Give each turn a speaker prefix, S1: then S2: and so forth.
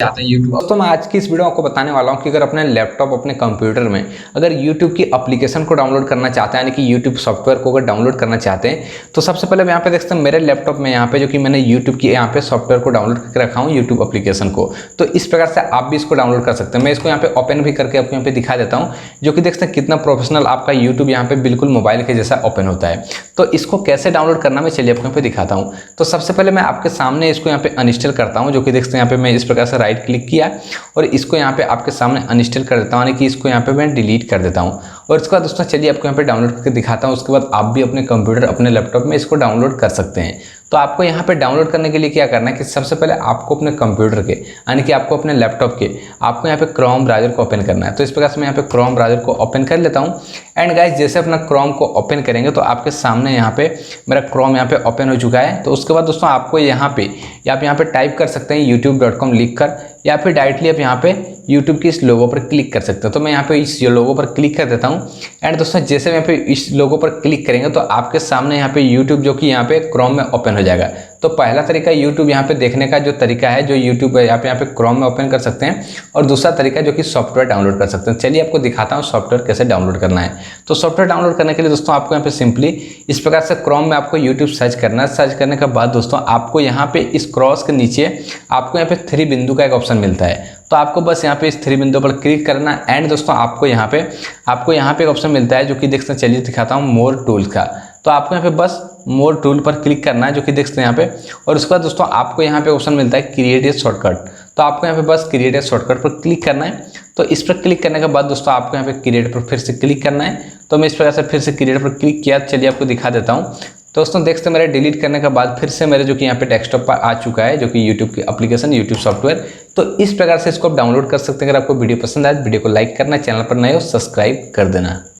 S1: चाहते हैं यूट्यूब। दोस्तों मैं आज की इस वीडियो में आपको बताने वाला हूं कि अगर अपने लैपटॉप अपने कंप्यूटर में अगर यूट्यूब की एप्लीकेशन को डाउनलोड करना चाहते हैं, यानी कि यूट्यूब सॉफ्टवेयर को अगर डाउनलोड करना चाहते हैं, तो सबसे पहले मैं यहाँ पे देखते हैं मेरे लैपटॉप में यहाँ पे जो कि मैंने यूट्यूब की यहाँ पे सॉफ्टवेयर को डाउनलोड करके रखा हूँ, यूट्यूब एप्लीकेशन को। तो इस प्रकार से आप भी इसको डाउनलोड कर सकते हैं। मैं इसको यहाँ पे ओपन भी करके आपको यहाँ पे दिखा देता हूँ, जो कि देखते हैं कितना प्रोफेशनल आपका यूट्यूब यहाँ पे बिल्कुल मोबाइल के जैसा ओपन होता है। तो इसको कैसे डाउनलोड करना मैं चलिए आपको यहाँ पे दिखाता हूँ। तो सबसे पहले मैं आपके सामने इसको यहाँ पे अनइंस्टॉल करता हूँ, जो कि देखते हैं यहाँ पे मैं इस प्रकार से राइट क्लिक किया और इसको यहाँ पे आपके सामने अनइंस्टॉल कर देता हूँ, यानी कि इसको यहाँ पे मैं डिलीट कर देता हूँ। और इसके बाद दोस्तों चलिए आपको यहाँ पे डाउनलोड करके दिखाता हूँ। उसके बाद आप भी अपने कंप्यूटर अपने लैपटॉप में इसको डाउनलोड कर सकते हैं। तो आपको यहाँ पे डाउनलोड करने के लिए क्या करना है कि सबसे पहले आपको अपने कंप्यूटर के यानी कि आपको अपने लैपटॉप के आपको यहाँ पे क्रोम ब्राउज़र को ओपन करना है। तो इस प्रकार से मैं यहाँ पे क्रोम ब्राउज़र को ओपन कर लेता हूँ। एंड गाइस जैसे अपना क्रोम को ओपन करेंगे तो आपके सामने यहाँ पे मेरा क्रोम यहाँ पे ओपन हो चुका है। तो उसके बाद दोस्तों आपको यहाँ पे आप यहाँ पे टाइप कर सकते हैं youtube.com लिख कर, या फिर डायरेक्टली आप यहाँ पे YouTube की इस लोगो पर क्लिक कर सकते हो। तो मैं यहाँ पे इस लोगो पर क्लिक कर देता हूँ। एंड दोस्तों जैसे यहाँ पे इस लोगो पर क्लिक करेंगे तो आपके सामने यहाँ पे YouTube जो कि यहाँ पे क्रोम में ओपन हो जाएगा। तो पहला तरीका YouTube यहाँ पे देखने का जो तरीका है, जो YouTube यहाँ पे क्रोम में ओपन कर सकते हैं, और दूसरा तरीका जो कि सॉफ्टवेयर डाउनलोड कर सकते हैं। चलिए आपको दिखाता हूँ सॉफ्टवेयर कैसे डाउनलोड करना है। तो सॉफ्टवेयर डाउनलोड करने के लिए दोस्तों आपको यहाँ पे सिंपली इस प्रकार से क्रोम में आपको YouTube सर्च करना है। सर्च करने के बाद दोस्तों आपको यहाँ पे इस क्रॉस के नीचे आपको यहाँ पे 3 बिंदु का एक ऑप्शन मिलता है। तो आपको बस यहाँ पे इस 3 बिंदु पर क्लिक करना है। एंड दोस्तों आपको यहाँ पे एक ऑप्शन मिलता है, जो कि देखते हैं, चलिए दिखाता हूँ, मोर टूल्स का। तो आपको यहाँ पे बस मोर टूल पर क्लिक करना है, जो कि देखते हैं यहाँ पे। और उसके बाद दोस्तों आपको यहाँ पे ऑप्शन मिलता है क्रिएट ए शॉर्टकट। तो आपको यहाँ पे बस क्रिएट ए शॉर्टकट पर क्लिक करना है। तो इस पर क्लिक करने के बाद दोस्तों आपको यहाँ पे क्रिएट पर फिर से क्लिक करना है। तो मैं इस प्रकार से फिर से क्रिएट पर क्लिक किया। चलिए आपको दिखा देता हूँ। दोस्तों देखते हैं मेरे डिलीट करने के बाद फिर से मेरे जो कि यहाँ पे डेस्कटॉप पर आ चुका है, जो कि यूट्यूब की एप्लीकेशन, यूट्यूब सॉफ्टवेयर। तो इस प्रकार से इसको आप डाउनलोड कर सकते हैं। अगर आपको वीडियो पसंद आए तो वीडियो को लाइक करना, चैनल पर नए हो सब्सक्राइब कर देना।